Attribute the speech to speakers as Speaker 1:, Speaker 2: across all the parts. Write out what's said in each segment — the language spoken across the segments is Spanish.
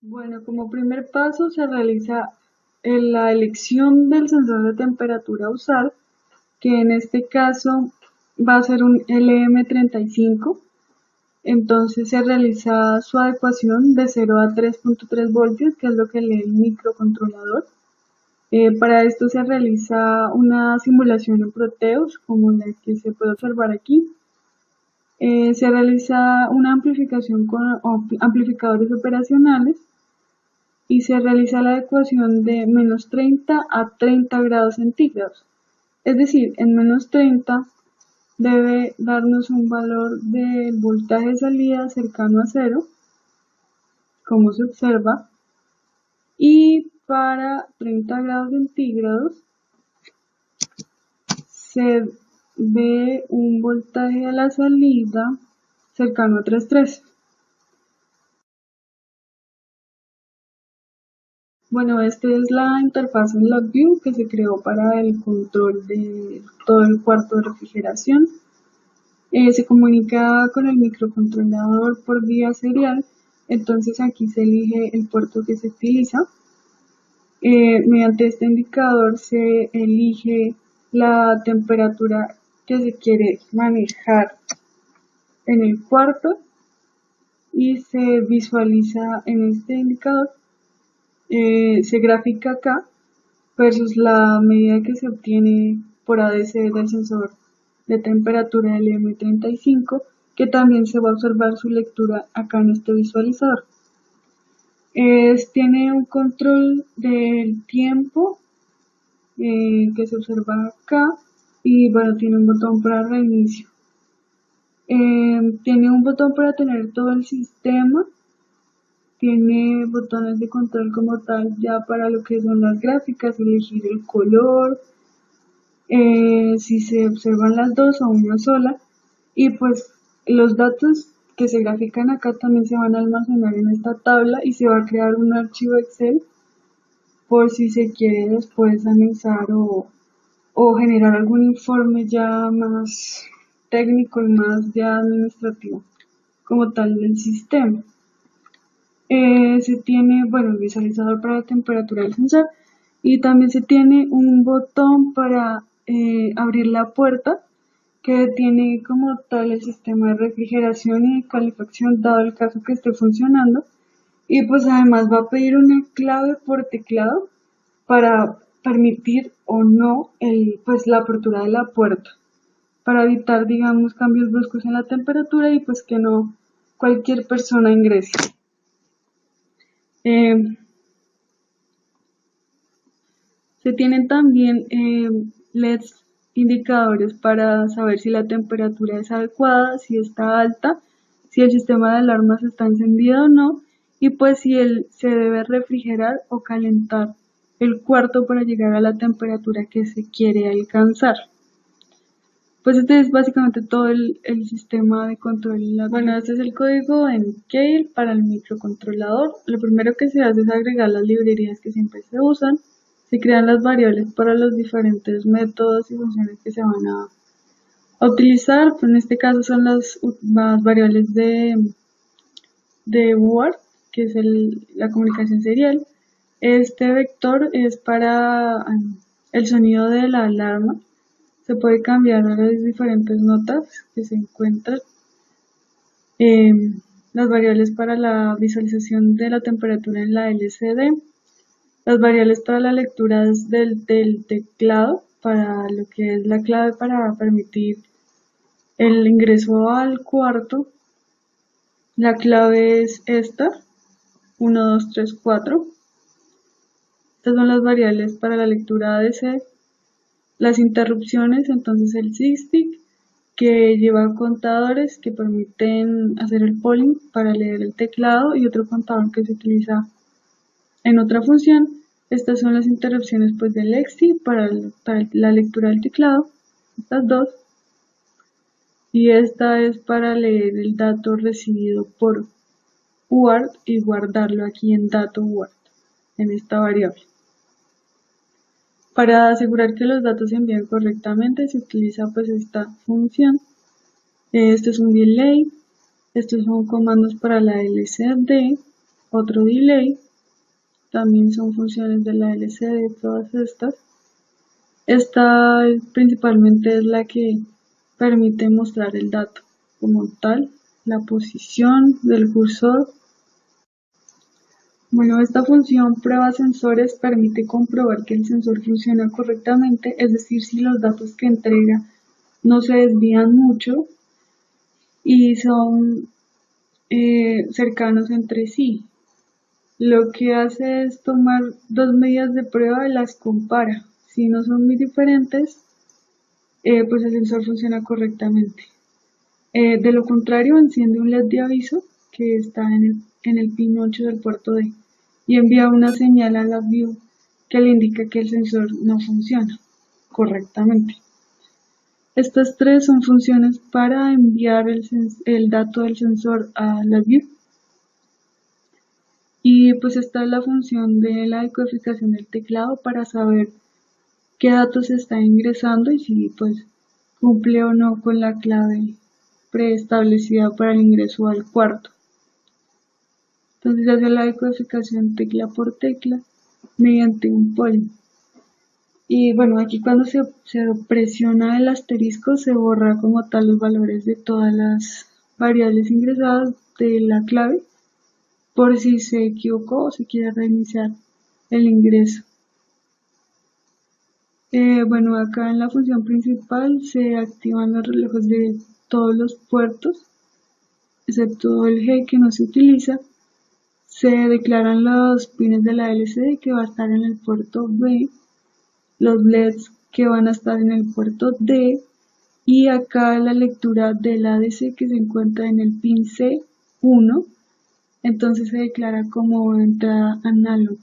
Speaker 1: Bueno, como primer paso se realiza la elección del sensor de temperatura a usar, que en este caso va a ser un LM35. Entonces se realiza su adecuación de 0 a 3.3 voltios, que es lo que lee el microcontrolador. Para esto se realiza una simulación en Proteus, como la que se puede observar aquí. Se realiza una amplificación con amplificadores operacionales y se realiza la adecuación de menos 30 a 30 grados centígrados. Es decir, en menos 30 debe darnos un valor del voltaje de salida cercano a cero, como se observa, y para 30 grados centígrados se ve un voltaje a la salida cercano a 3.3. Bueno, esta es la interfaz en LabVIEW que se creó para el control de todo el cuarto de refrigeración. Se comunica con el microcontrolador por vía serial, entonces aquí se elige el puerto que se utiliza. Mediante este indicador se elige la temperatura que se quiere manejar en el cuarto y se visualiza en este indicador, se grafica acá versus la medida que se obtiene por ADC del sensor de temperatura del M35, que también se va a observar su lectura acá en este visualizador. Tiene un control del tiempo que se observa acá y bueno, tiene un botón para reinicio. Tiene un botón para tener todo el sistema, tiene botones de control como tal ya para lo que son las gráficas, elegir el color, si se observan las dos o una sola, y pues los datos que se grafican acá también se van a almacenar en esta tabla y se va a crear un archivo Excel por si se quiere después anexar o generar algún informe ya más técnico y más ya administrativo como tal del sistema. Se tiene, bueno, el visualizador para la temperatura del sensor y también se tiene un botón para abrir la puerta que tiene como tal el sistema de refrigeración y de calefacción dado el caso que esté funcionando, y pues además va a pedir una clave por teclado para permitir o no pues la apertura de la puerta, para evitar digamos cambios bruscos en la temperatura y pues que no cualquier persona ingrese. Eh, Se tienen también LEDs indicadores para saber si la temperatura es adecuada, si está alta, si el sistema de alarmas está encendido o no, y pues si se debe refrigerar o calentar el cuarto para llegar a la temperatura que se quiere alcanzar. Pues este es básicamente todo el sistema de control. Bueno, este es el código en Keil para el microcontrolador. Lo primero que se hace es agregar las librerías que siempre se usan. Se crean las variables para los diferentes métodos y funciones que se van a utilizar. Pues en este caso son las variables de Word, que es la comunicación serial. Este vector es para el sonido de la alarma. Se puede cambiar a las diferentes notas que se encuentran. Las variables para la visualización de la temperatura en la LCD. Las variables para la lectura del teclado, para lo que es la clave para permitir el ingreso al cuarto. La clave es esta, 1, 2, 3, 4. Estas son las variables para la lectura ADC. Las interrupciones, entonces el SysTick, que lleva contadores que permiten hacer el polling para leer el teclado y otro contador que se utiliza en otra función. Estas son las interrupciones pues del EXI para la lectura del teclado, estas dos, y esta es para leer el dato recibido por UART y guardarlo aquí en dato UART, en esta variable. Para asegurar que los datos se envíen correctamente se utiliza pues esta función. Esto es un delay, estos son comandos para la LCD, otro delay, también son funciones de la LCD todas estas. Esta principalmente es la que permite mostrar el dato como tal, la posición del cursor. Bueno, esta función prueba sensores permite comprobar que el sensor funciona correctamente, es decir, si los datos que entrega no se desvían mucho y son cercanos entre sí. Lo que hace es tomar dos medidas de prueba y las compara. Si no son muy diferentes, pues el sensor funciona correctamente. De lo contrario, enciende un LED de aviso que está en el pin 8 del puerto D y envía una señal a la view que le indica que el sensor no funciona correctamente. Estas tres son funciones para enviar el dato del sensor a la view. Y pues esta es la función de la decodificación del teclado para saber qué datos se está ingresando y si pues cumple o no con la clave preestablecida para el ingreso al cuarto. Entonces se hace la decodificación tecla por tecla mediante un polling. Y bueno, aquí cuando se presiona el asterisco se borra como tal los valores de todas las variables ingresadas de la clave por si se equivocó o se quiere reiniciar el ingreso. Bueno, acá en la función principal se activan los relojos de todos los puertos, excepto el G que no se utiliza. Se declaran los pines de la LCD que va a estar en el puerto B, los LEDs que van a estar en el puerto D y acá la lectura del ADC que se encuentra en el pin C1, entonces se declara como entrada análoga.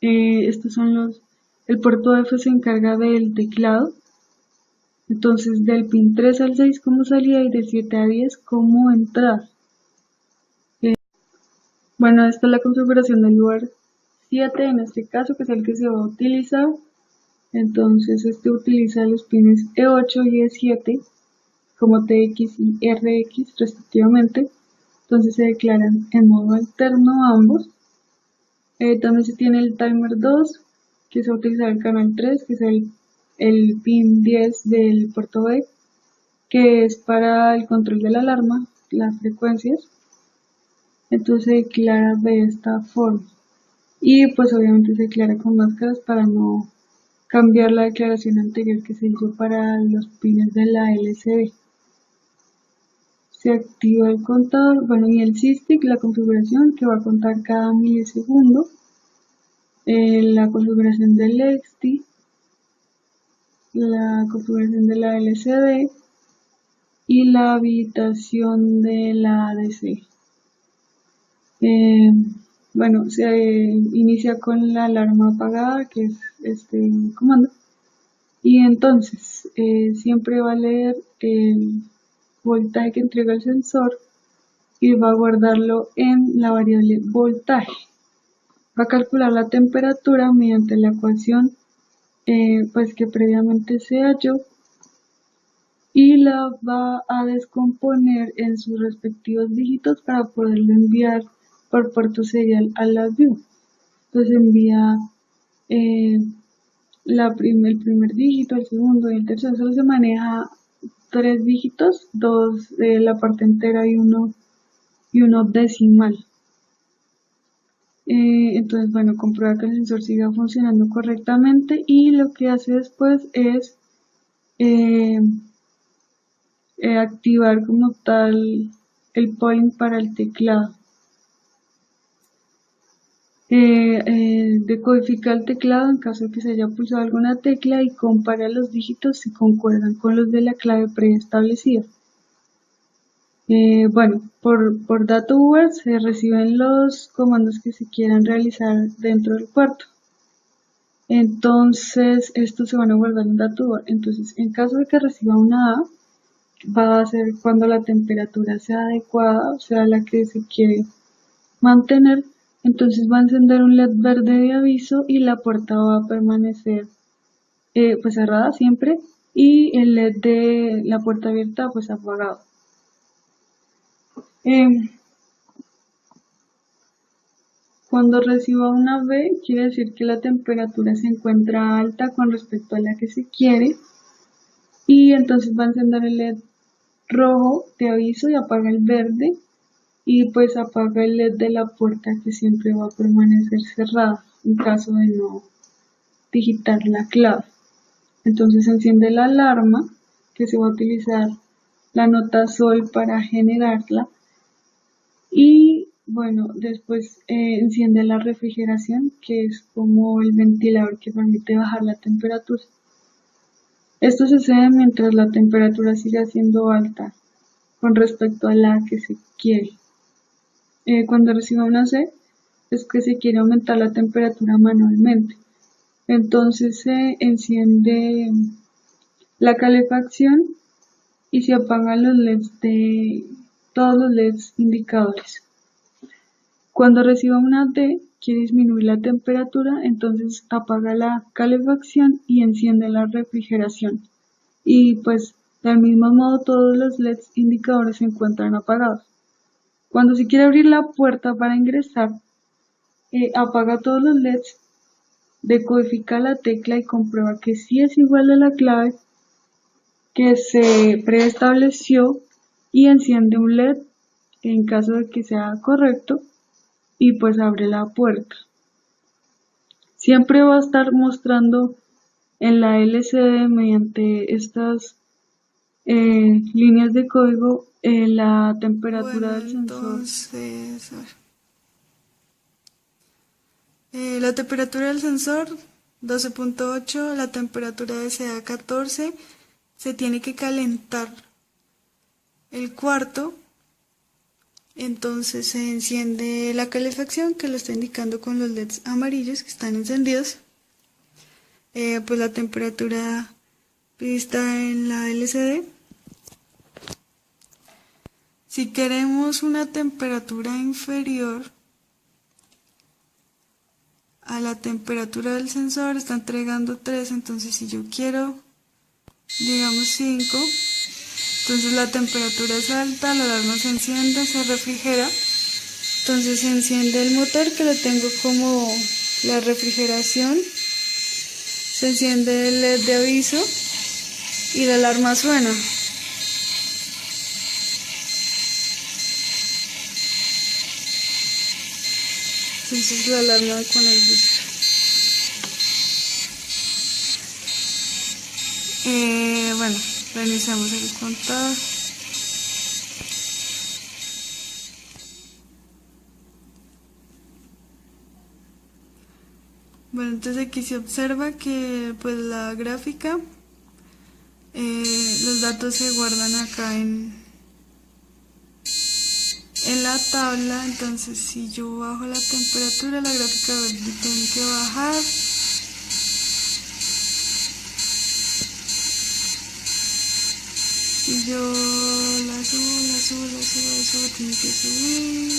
Speaker 1: Estos son el puerto F se encarga del teclado, entonces del pin 3 al 6 como salida y del 7 a 10 como entrada. Bueno, esta es la configuración del lugar 7 en este caso, que es el que se va a utilizar. Entonces este utiliza los pines E8 y E7 como TX y RX respectivamente. Entonces se declaran en modo alterno ambos. También se tiene el timer 2 que se va a utilizar el canal 3, que es el pin 10 del puerto B, que es para el control de la alarma, las frecuencias. Entonces se declara de esta forma. Y pues obviamente se declara con máscaras para no cambiar la declaración anterior que se hizo para los pines de la LCD. Se activa el contador, bueno, y el SysTick, la configuración que va a contar cada milisegundo, la configuración del XT, la configuración de la LCD y la habilitación de la ADC. Bueno, se inicia con la alarma apagada, que es este comando, y entonces siempre va a leer el voltaje que entrega el sensor y va a guardarlo en la variable voltaje. Va a calcular la temperatura mediante la ecuación pues que previamente se halló y la va a descomponer en sus respectivos dígitos para poderlo enviar por puerto serial a la view. Entonces envía el primer dígito, el segundo y el tercero. Solo se maneja 3 dígitos, 2 de la parte entera y uno decimal. Entonces, bueno, comprueba que el sensor siga funcionando correctamente y lo que hace después es activar como tal el point para el teclado. Decodifica el teclado en caso de que se haya pulsado alguna tecla y compara los dígitos si concuerdan con los de la clave preestablecida. Bueno, por data UART se reciben los comandos que se quieran realizar dentro del puerto. Entonces, estos se van a guardar en data UART. Entonces, en caso de que reciba una A, va a ser cuando la temperatura sea adecuada, o sea, la que se quiere mantener. Entonces va a encender un LED verde de aviso y la puerta va a permanecer pues cerrada siempre y el LED de la puerta abierta pues apagado. Cuando reciba una B, quiere decir que la temperatura se encuentra alta con respecto a la que se quiere y entonces va a encender el LED rojo de aviso y apaga el verde y pues apaga el LED de la puerta que siempre va a permanecer cerrada en caso de no digitar la clave. Entonces enciende la alarma que se va a utilizar la nota sol para generarla y bueno, después enciende la refrigeración que es como el ventilador que permite bajar la temperatura. Esto sucede mientras la temperatura siga siendo alta con respecto a la que se quiere. Cuando reciba una C es que se quiere aumentar la temperatura manualmente. Entonces se enciende la calefacción y se apagan los LEDs de todos los LEDs indicadores. Cuando reciba una D, quiere disminuir la temperatura, entonces apaga la calefacción y enciende la refrigeración. Y pues del mismo modo todos los LEDs indicadores se encuentran apagados. Cuando se quiere abrir la puerta para ingresar, apaga todos los LEDs, decodifica la tecla y comprueba que sí es igual a la clave que se preestableció y enciende un LED en caso de que sea correcto y pues abre la puerta. Siempre va a estar mostrando en la LCD mediante estas líneas de código la temperatura del sensor.
Speaker 2: Entonces, la temperatura del sensor 12.8, la temperatura desea 14, se tiene que calentar el cuarto, entonces se enciende la calefacción que lo está indicando con los LEDs amarillos que están encendidos. Pues la temperatura vista en la LCD. Si queremos una temperatura inferior a la temperatura del sensor, está entregando 3, entonces si yo quiero, digamos 5, entonces la temperatura es alta, la alarma se enciende, se refrigera, entonces se enciende el motor que lo tengo como la refrigeración, se enciende el LED de aviso y la alarma suena. Entonces la alarma con el buzzer. Bueno, reiniciamos el contador. Bueno, entonces aquí se observa que pues la gráfica, los datos se guardan acá en la tabla, entonces si yo bajo la temperatura, la gráfica tiene que bajar. Si yo la subo, tiene que subir.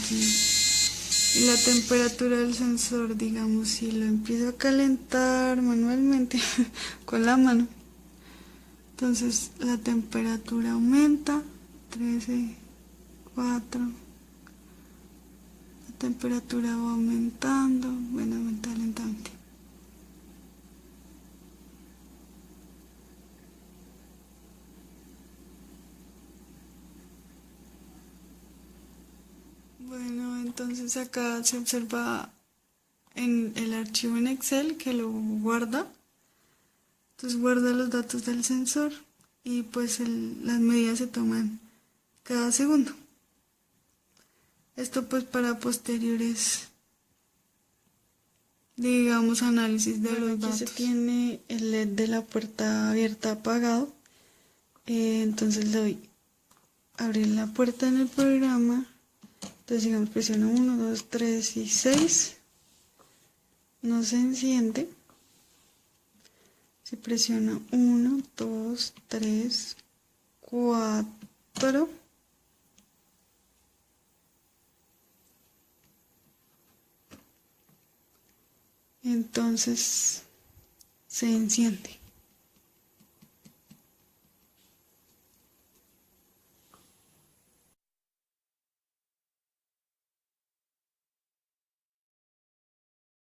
Speaker 2: Aquí. Y la temperatura del sensor, digamos, si lo empiezo a calentar manualmente con la mano, entonces la temperatura aumenta, 13, 4, la temperatura va aumentando, bueno, aumenta lentamente. Bueno, entonces acá se observa en el archivo en Excel que lo guarda. Entonces guarda los datos del sensor y pues las medidas se toman cada segundo. Esto pues para posteriores, digamos, análisis de los datos. Aquí se tiene el LED de la puerta abierta apagado. Entonces le doy a abrir la puerta en el programa. Entonces digamos presiono 1, 2, 3 y 6. No se enciende. Se presiona 1, 2, 3, 4. Entonces se enciende.